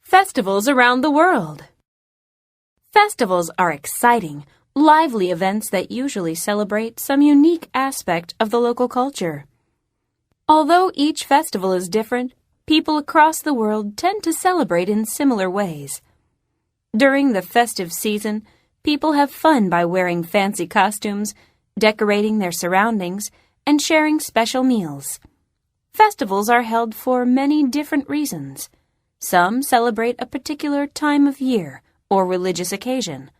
Festivals around the world. Festivals are exciting, lively events that usually celebrate some unique aspect of the local culture. Although each festival is different, people across the world tend to celebrate in similar ways. During the festive season, people have fun by wearing fancy costumes, decorating their surroundings, and sharing special meals. Festivals are held for many different reasons. Some celebrate a particular time of year or religious occasion.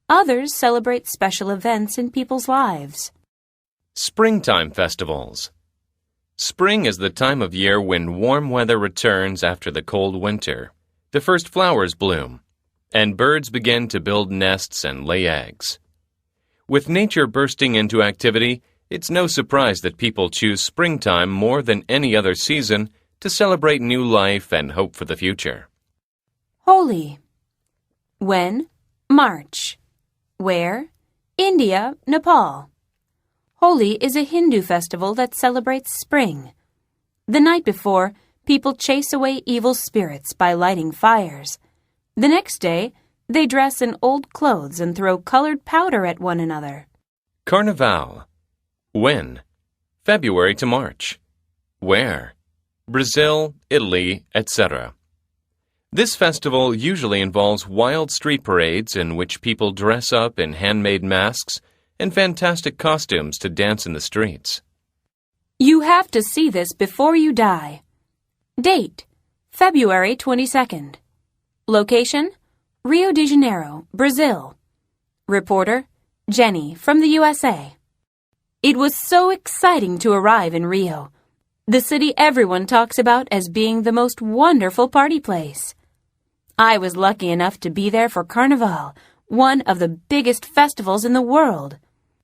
Others celebrate special events in people's lives. Springtime festivals. Spring is the time of year when warm weather returns after the cold winter. The first flowers bloom, and birds begin to build nests and lay eggs. With nature bursting into activity, it's no surprise that people choose springtime more than any other season to celebrate new life and hope for the future. Holi. When? March. Where? India, Nepal. Holi is a Hindu festival that celebrates spring. The night before, people chase away evil spirits by lighting fires. The next day, they dress in old clothes and throw colored powder at one another. Carnival. When? February to March. Where? Brazil, Italy, etc. This festival usually involves wild street parades in which people dress up in handmade masks and fantastic costumes to dance in the streets. You have to see this before you die. Date: February 22nd. Location: Rio de Janeiro, Brazil. Reporter: Jenny from the USA. It was so exciting to arrive in Rio, the city everyone talks about as being the most wonderful party place. I was lucky enough to be there for Carnival, one of the biggest festivals in the world.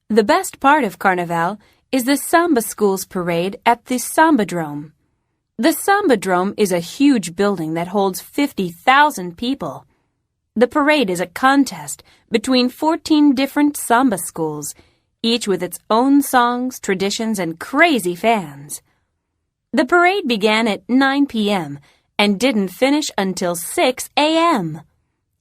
The best part of Carnival is the Samba Schools parade at the Sambadrome. The Sambadrome is a huge building that holds 50,000 people. The parade is a contest between 14 different Samba schools, each with its own songs, traditions, and crazy fans. The parade began at 9 p.m. and didn't finish until 6 a.m.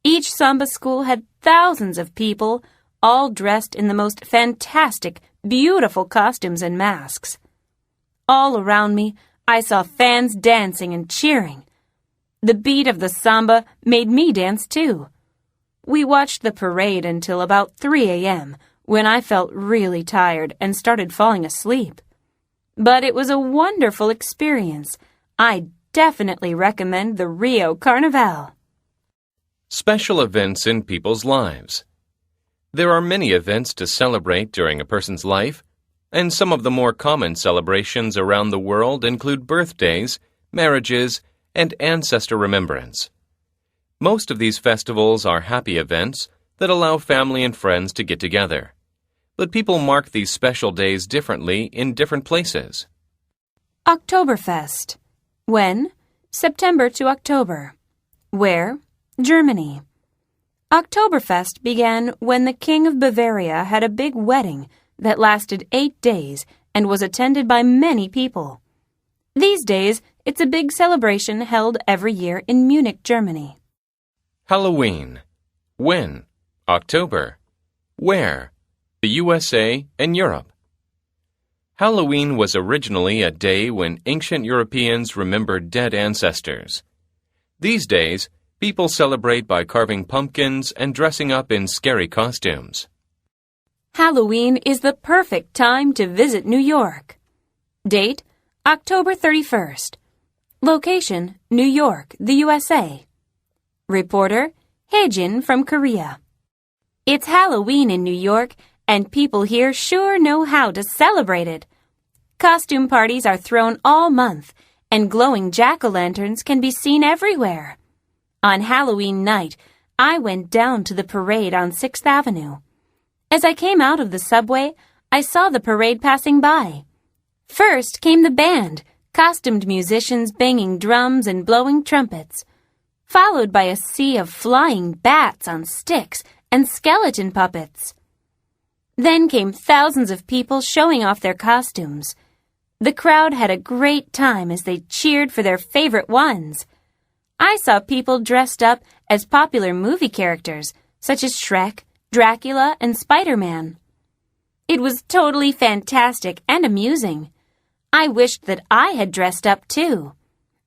Each Samba school had thousands of people, all dressed in the most fantastic, beautiful costumes and masks. All around me, I saw fans dancing and cheering. The beat of the samba made me dance too. We watched the parade until about 3 a.m., when I felt really tired and started falling asleep. But it was a wonderful experience. I definitely recommend the Rio Carnival. Special events in people's lives. There are many events to celebrate during a person's life, and some of the more common celebrations around the world include birthdays, marriages, and ancestor remembrance. Most of these festivals are happy events that allow family and friends to get together. But people mark these special days differently in different places. Oktoberfest. When? September to October. Where? Germany. Oktoberfest began when the King of Bavaria had a big wedding that lasted 8 days and was attended by many people. These days, it's a big celebration held every year in Munich, Germany. Halloween. When? October. Where? The USA and Europe. Halloween was originally a day when ancient Europeans remembered dead ancestors. These days, people celebrate by carving pumpkins and dressing up in scary costumes. Halloween is the perfect time to visit New York. Date: October 31st. Location: New York, the USA. Reporter: Haejin from Korea. It's Halloween in New York, and people here sure know how to celebrate it. Costume parties are thrown all month, and glowing jack-o'-lanterns can be seen everywhere. On Halloween night, I went down to the parade on 6th Avenue. As I came out of the subway, I saw the parade passing by. First came the band, costumed musicians banging drums and blowing trumpets, followed by a sea of flying bats on sticks and skeleton puppets. Then came thousands of people showing off their costumes. The crowd had a great time as they cheered for their favorite ones. I saw people dressed up as popular movie characters such as Shrek, Dracula, and Spider-Man. It was totally fantastic and amusing. I wished that I had dressed up too.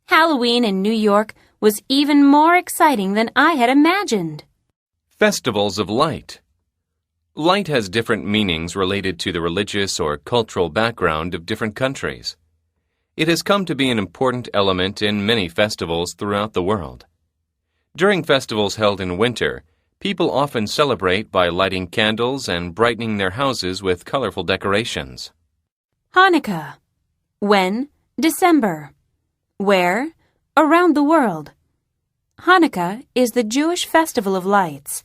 Halloween in New York was even more exciting than I had imagined. Festivals of Light. Light has different meanings related to the religious or cultural background of different countries. It has come to be an important element in many festivals throughout the world. During festivals held in winter, people often celebrate by lighting candles and brightening their houses with colorful decorations. Hanukkah. When? December. Where? Around the world. Hanukkah is the Jewish festival of lights.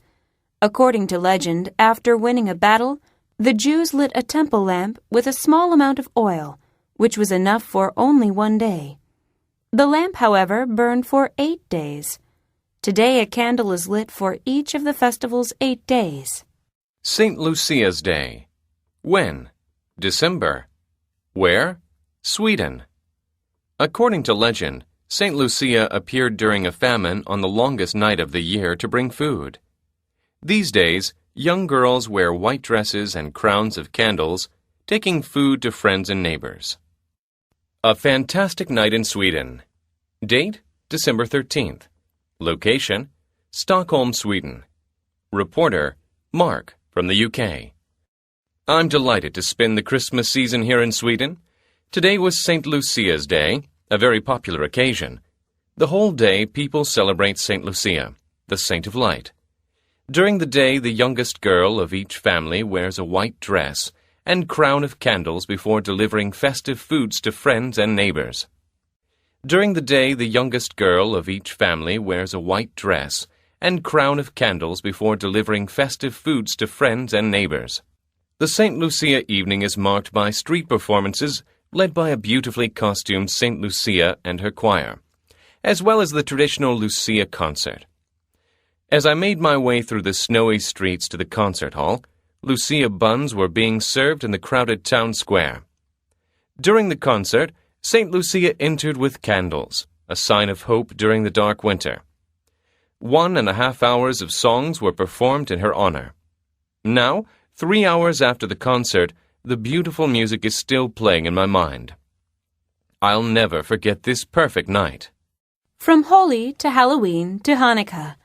According to legend, after winning a battle, the Jews lit a temple lamp with a small amount of oil, which was enough for only one day. The lamp, however, burned for 8 days. Today, a candle is lit for each of the festival's 8 days. St. Lucia's Day. When? December. Where? Sweden. According to legend, St. Lucia appeared during a famine on the longest night of the year to bring food. These days, young girls wear white dresses and crowns of candles, taking food to friends and neighbors. A Fantastic Night in Sweden. Date, December 13th. Location, Stockholm, Sweden. Reporter, Mark, from the UK. I'm delighted to spend the Christmas season here in Sweden. Today was St. Lucia's Day, a very popular occasion. The whole day, people celebrate St. Lucia, the Saint of Light. During the day, the youngest girl of each family wears a white dress and crown of candles before delivering festive foods to friends and neighbors. During the day, the youngest girl of each family wears a white dress and crown of candles before delivering festive foods to friends and neighbors. The St. Lucia evening is marked by street performances led by a beautifully costumed St. Lucia and her choir, as well as the traditional Lucia concert. As I made my way through the snowy streets to the concert hall, Lucia buns were being served in the crowded town square. During the concert, St. Lucia entered with candles, a sign of hope during the dark winter. 1.5 hours of songs were performed in her honor. Now, 3 hours after the concert, the beautiful music is still playing in my mind. I'll never forget this perfect night. From Holi to Halloween to Hanukkah,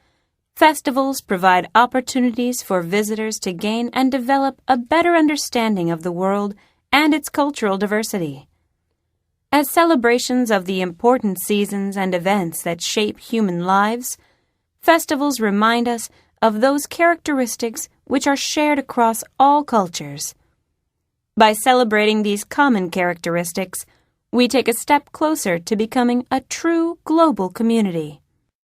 festivals provide opportunities for visitors to gain and develop a better understanding of the world and its cultural diversity. As celebrations of the important seasons and events that shape human lives, festivals remind us of those characteristics which are shared across all cultures. By celebrating these common characteristics, we take a step closer to becoming a true global community.